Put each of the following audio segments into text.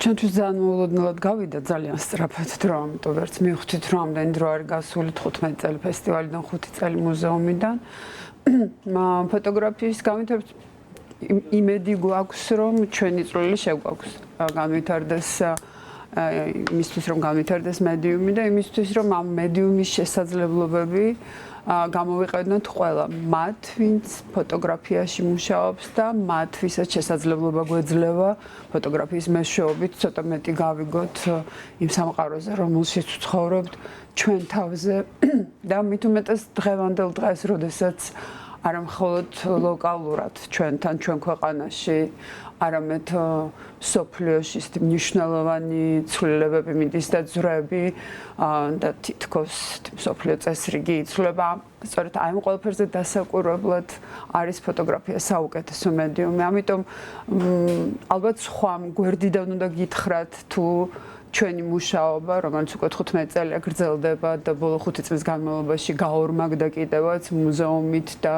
ჩვენთვის ძალიან მოულოდნელად გავიდა ძალიან სწრაფად დრო, ამიტომ ვერც მივხვდით რომ ამდენი დრო არის გასული 15 წელი ფესტივალიდან 5 წელი მუზეუმიდან. ფოტოგრაფიის განვითარების იმედი გვაქვს რომ ჩვენი წვლილი შეგვაქვს განვითარდეს იმისთვის რომ განვითარდეს მედიუმი და იმისთვის რომ ამ მედიუმის შესაძლებლობები გამოვიყენოთ ყველა მათ ვინც ფოტოგრაფიაში მუშაობს და მათ ვისაც შესაძლებლობა გვეძლევა ფოტოგრაფიის მეშვეობით ცოტა მეტი გავიგოთ იმ სამყაროზე რომელშიც ვცხოვრობთ ჩვენ თავზე და მით უმეტეს დღევანდელ დღეს როდესაც არა მხოლოდ ლოკალურად ჩვენთან ჩვენ ქვეყანაში არამედ სოფლიოში მნიშვნელოვანი ცვლილებები მიდის და ძვრები და თითქოს სოფლიო წესრიგი იცვლება სწორედ აი ამ ყველაფერზე დასაკვირვებლად არის ფოტოგრაფია საუკეთესო მედიუმი ამიტომ ალბათ სხვა გვერდიდან უნდა გითხრათ თუ ჩვენი მუშაობა, რომელიც უკვე 15 წელია გრძელდება და ბოლო 5 წლის განმავლობაში გაორმაგდა კიდევაც მუზეუმით და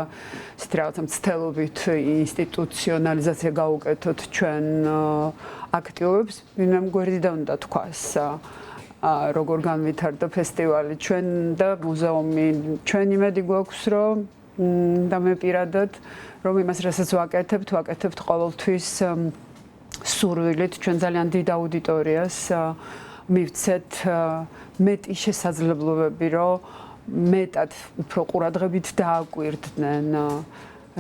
ისეთი რაღაცა მცდელობით ინსტიტუციონალიზაცია გაუკეთოთ ჩვენ აქტივობებს, ვინმე გვერდიდან უნდა თქვას როგორ განვითარდა ფესტივალი ჩვენ და მუზეუმი ჩვენ იმედი გვაქვს რომ და მე პირადად რომ იმას რასაც ვაკეთებთ ყოველთვის სურვილით ჩვენ ძალიან დიდ აუდიტორიას მივცეთ მეტი შესაძლებლობები რომ მეტად უფრო ყურადღებით დააკვირდნენ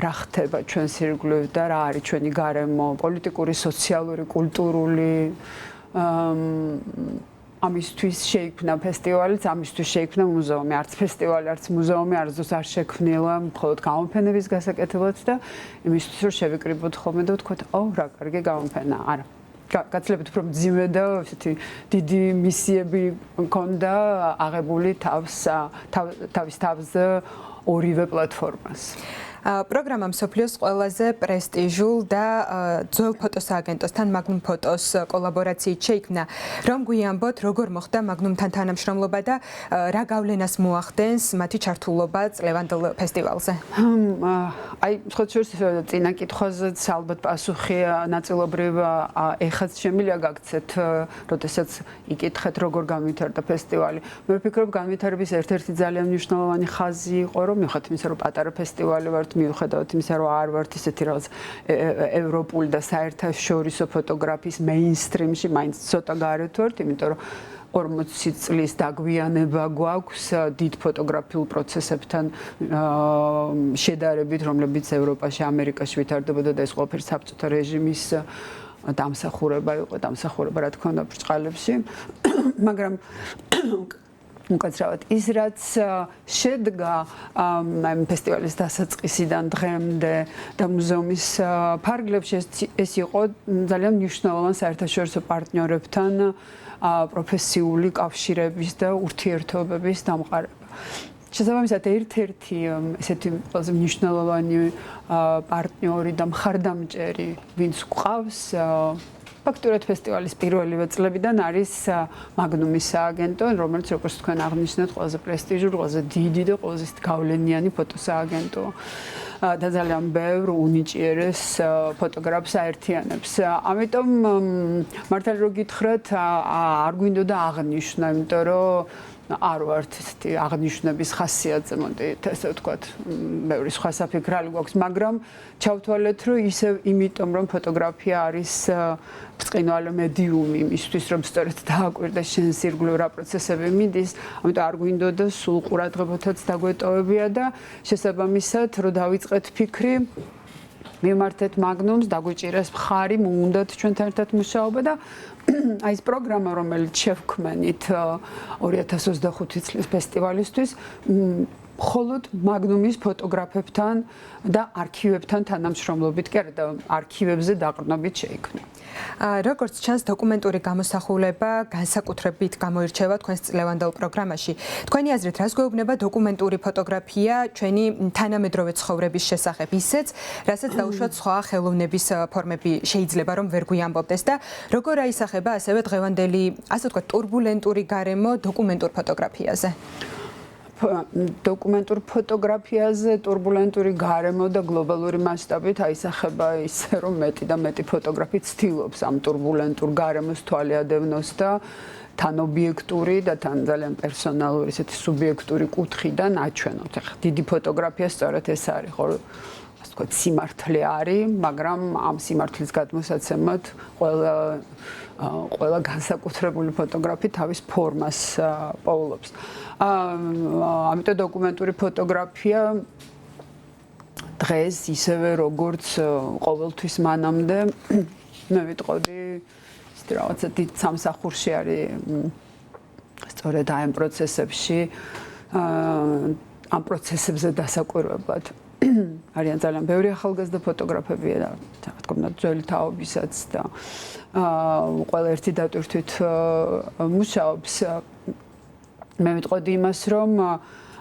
რა ხდება ჩვენს ირგვლივ და რა არის ჩვენი გარემო პოლიტიკური, სოციალური, კულტურული ამისთვის შეიქმნა ფესტივალიც, ამისთვის შეიქმნა მუზეუმი, არც ფესტივალი, არც მუზეუმი არასდროს არ შექმნილა მხოლოდ გამოფენების გასაკეთებლად და იმისთვის რომ შევიკრიბოთ ხოლმე და ვთქვათ, რა კარგი გამოფენა, არა. გაცილებით უფრო მძიმე და ესეთი დიდი მისიები მქონდა აღებული თავის თავზე ორივე პლატფორმას. პროგრამა მსოფლიოს ყველაზე პრესტიჟულ და ძველ ფოტოსააგენტოსთან მაგნუმ ფოტოს კოლაბორაციით შეიქმნა. რომ გვიამბოთ, როგორ მოხდა მაგნუმთან თანამშრომლობა და რა გავლენას მოახდენს მათი ჩართულობა წლევანდელ ფესტივალზე? აი, სხვა შორის წინა კითხვაზეც ალბათ პასუხია ნაწილობრივ ეხაც შემიძლია გაგცეთ, როდესაც იკითხეთ, როგორ განვითარდა ფესტივალი. მე ვფიქრობ, განვითარების ერთ-ერთი ძალიან მნიშვნელოვანი ხაზი იყო, რომ მივხვდეთ იმისა, რომ პატარა ფესტივალი ვართ მიუხედავად იმისა, რომ არ ვართ ისეთი რაღაც ევროპული და საერთაშორისო ფოტოგრაფიის მეინსტრიმში, მაინც ცოტა გარეთ ვართ, იმიტომ რომ 40 წლის დაგვიანება გვაქვს დიდ ფოტოგრაფიულ პროცესებთან შედარებით, რომლებიც ევროპაში, ამერიკაში ვითარდებოდა და ეს ყველაფერი საბჭოთა რეჟიმის დამსახურება იყო, რა თქმა უნდა, ბრჭყალებში, მაგრამ უკაცრავად ის რაც შედგა ამ ფესტივალის დასაწყისიდან დღემდე და მუზეუმის ფარგლებში ეს იყო ძალიან მნიშვნელოვანი საერთაშორისო პარტნიორებთან პროფესიული კავშირების და ურთიერთობების დამყარება. შესაბამისად ერთ-ერთი ესეთი ყველაზე მნიშვნელოვანი პარტნიორი და მხარდამჭერი ვინც გვყავს ფაქტურად ფესტივალის პირველივე წლებიდან არის მაგნუმის სააგენტო, რომელიც როგორც თქვენ აღნიშნეთ, ყველაზე პრესტიჟური, ყველაზე დიდი და ყველაზე გავლენიანი ფოტოსააგენტოა. და ძალიან ბევრ უნიჭიერეს ფოტოგრაფს აერთიანებს. ამიტომ მართალი რო გითხრათ, არ გვინდოდა აღნიშნა, იმიტომ რომ არ ვართ ისეთი აღნიშნების ხასიათზე, მოდი ესე ვთქვათ, ბევრი სხვა საფიქრალი გვაქვს, მაგრამ ჩავთვალეთ, რომ ისევ იმიტომ, რომ ფოტოგრაფია არის ბრწყინვალე მედიუმი იმისთვის, რომ სწორედ დააკვირდეს შენს ირგვლივ რა პროცესები მიდის, ამიტომ არ გვინდოდა სულ ყურადღებითაც დაგვეტოვებია და შესაბამისად, რომ დავიწყეთ ფიქრი მიმართეთ მაგნუმს, დაგვიჭირეს მხარი, მოუნდათ ჩვენთან ერთად მუშაობა და აი ეს პროგრამა, რომელიც შევქმნით 2025 წლის ფესტივალისთვის, მხოლოდ მაგნუმის ფოტოგრაფებთან და არქივებთან თანამშრომლობით, კი არა და არქივებზე დაყრდნობით შეიქმნა. როგორც ჩანს, დოკუმენტური გამოსახულება განსაკუთრებით გამოირჩევა თქვენს წლევანდელ პროგრამაში. თქვენი აზრით, რას გვეუბნება დოკუმენტური ფოტოგრაფია ჩვენი თანამედროვე ცხოვრების შესახებ, ისეც, რასაც დაუშვათ სხვა ხელოვნების ფორმები შეიძლება რომ ვერ გვიამბობდეს და როგორ აისახება ასევე დღევანდელი, ასე ვთქვათ, ტურბულენტური გარემო დოკუმენტურ ფოტოგრაფიაზე? დოკუმენტურ ფოტოგრაფიაზე турბულენტური გარემო და გლობალური მასშტაბით აისახება ისე, რომ მეტი და მეტი ფოტოგრაფი ცდილობს ამ турბულენტურ გარემოს თვალეადევნოს და თან ობიექტური და თან ძალიან პერსონალური, ესეთი სუბიექტური კუთხიდან აჩვენოთ. ახლა დიდი ფოტოგრაფია სწორედ ეს არის, ხო? ასე ვთქვათ, სიმართლე არის, მაგრამ ამ სიმართლის გადმოსაცემად ყველა განსაკუთრებული ფოტოგრაფი თავის ფორმას პოულობს. ამიტომ დოკუმენტური ფოტოგრაფია დღეს ისევე როგორც ყოველთვის მანამდე მე ვიტყოდი რაღაცა დიდ სამსახურში არის სწორედ ამ პროცესებში ამ პროცესებზე დასაკვირვებლად არიან ძალიან ბევრი ახალგაზრდა ფოტოგრაფები და თქო ძველი თაობისაც და ყველა ერთი დატვირთვით მუშაობს. მე ვიტყოდი იმას, რომ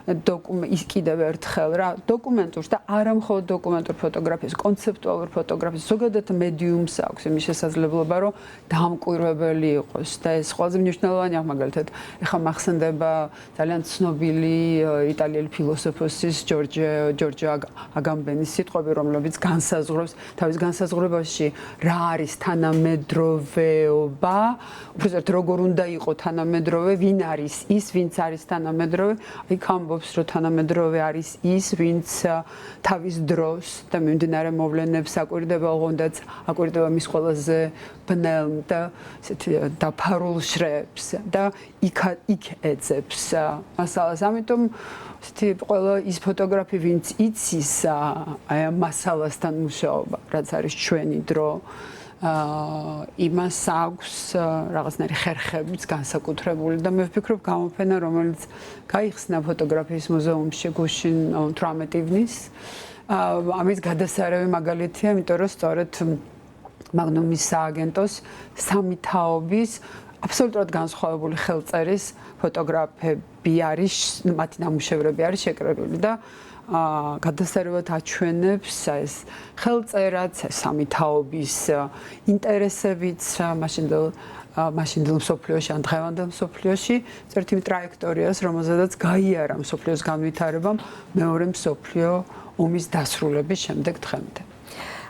კიდევ ერთხელ რა დოკუმენტურს და არა მხოლოდ დოკუმენტურ ფოტოგრაფიას, კონცეპტუალურ ფოტოგრაფიას, ზოგადად მედიუმს აქვს იმის შესაძლებლობა, რომ დამკვირვებელი იყოს და ეს ყველაზე მნიშვნელოვანია, მაგალითად, ეხლა მახსენდება ძალიან ცნობილი იტალიელი ფილოსოფოსის ჯორჯო აგამბენის სიტყვები, რომლებიც განსაზღვრავს თავის განსაზღვრებაში რა არის თანამედროვეობა, უბრალოდ როგორ უნდა იყოს თანამედროვე, ვინ არის ის, ვინც არის თანამედროვე, იქ ამბობს, რომ თანამედროვე არის ის, ვინც თავის დროს და მიმდინარე მოვლენებს აკვირდება, ოღონდაც აკვირდება მის ყველაზე ბნელ და ესეთი დაფარულ შრეებს და იქ ეძებს მასალას. ამიტომ ესეთი ყველა ის ფოტოგრაფი, ვინც იცის აი ამ მასალასთან მუშაობა, რაც არის ჩვენი დრო, იმას აქვს რაღაცნაირი ხერხებიც განსაკუთრებული და მე ვფიქრობ გამოფენა, რომელიც გაიხსნა ფოტოგრაფიის მუზეუმში გუშინ 18 ივნის. ამის გადასარევი მაგალითია, იმიტომ რომ სწორედ მაგნუმის სააგენტოს სამი თაობის აბსოლუტურად განსხვავებული ხელწერის ფოტოგრაფები არის, მათი ნამუშევრები არის შეკრებილი და გადასარევად აჩვენებს ეს ხელწერაც, სამი თაობის ინტერესებიც მაშინდელ მსოფლიოში ან დღევანდელ მსოფლიოში, ერთ იმ ტრაექტორიას, რომელზედაც გაიარა მსოფლიოს განვითარებამ მეორე მსოფლიო ომის დასრულების შემდეგ დღემდე.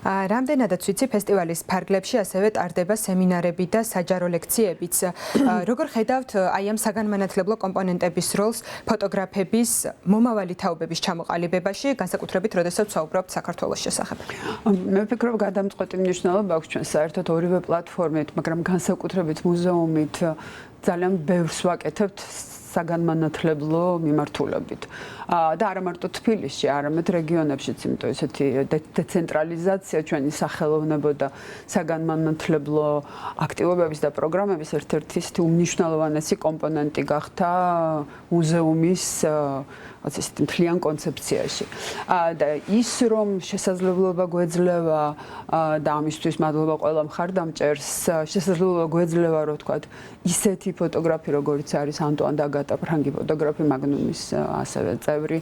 რამდენადაც ვიცი, ფესტივალის ფარგლებში ასევე ტარდება სემინარები და საჯარო ლექციებიც. როგორ ხედავთ აი ამ საგანმანათლებლო კომპონენტების როლს ფოტოგრაფების მომავალი თაობების ჩამოყალიბებაში, განსაკუთრებით, როდესაც ვსაუბრობთ საქართველოს შესახებ? მე ვფიქრობ, გადამწყვეტი მნიშვნელობა აქვს ჩვენ საერთოდ ორივე პლატფორმით, მაგრამ განსაკუთრებით მუზეუმით ძალიან ბევრს ვაკეთებთ საგანმანათლებლო მიმართულებით. და არა მარტო თბილისში, არამედ რეგიონებშიც, იმიტომ ესეთი დეცენტრალიზაცია ჩვენი სახელოვნებო და საგანმანათლებლო აქტივობების და პროგრამების ერთ-ერთი ისეთი უმნიშვნელოვანესი კომპონენტი გახდა მუზეუმის ესეთი მთლიან კონცეფციაში. და ის რომ შესაძლებლობა გვეძლევა და ამისთვის მადლობა ყველა მხარდამჭერს, შესაძლებლობა გვეძლევა, რომ თქვა, ისეთი ფოტოგრაფი, როგორც არის ანტუან დაგატა, ფრანგი ფოტოგრაფი მაგნუმის ასევე წევრი,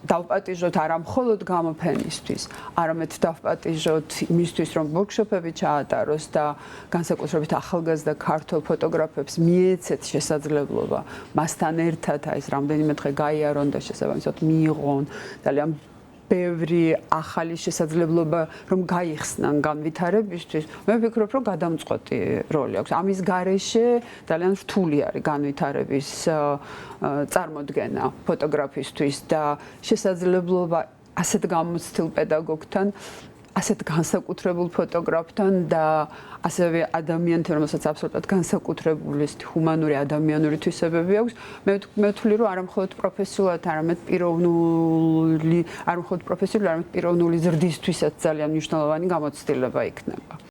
დავპატიჟოთ არა მხოლოდ გამოფენისთვის, არამედ დავპატიჟოთ იმისთვის, რომ ვორქშოპები ჩაატაროს და განსაკუთრებით ახალგაზრდა ქართველ ფოტოგრაფებს მიეცეთ შესაძლებლობა მასთან ერთად ეს რამდენიმე დღე გაიარონ და შესაბამისად მიიღონ ძალიან ბევრი ახალი შესაძლებლობა, რომ გაიხსნან განვითარებისთვის, მე ვფიქრობ, რომ გადამწყვეტი როლი აქვს. ამის გარეშე ძალიან რთული არის განვითარების წარმოდგენა ფოტოგრაფისტვის და შესაძლებლობა ასეთ გამოცდილ პედაგოგთან, ასეთ განსაკუთრებულ ფოტოგრაფთან და ასევე ადამიანთან, რომელსაც აბსოლუტურად განსაკუთრებული ჰუმანური ადამიანური თვისებები აქვს. მე ვთვლი, რომ არა მხოლოდ პროფესიულად, არამედ პიროვნული ზრდისთვისაც ძალიან მნიშვნელოვანი გამოცდილება იქნება.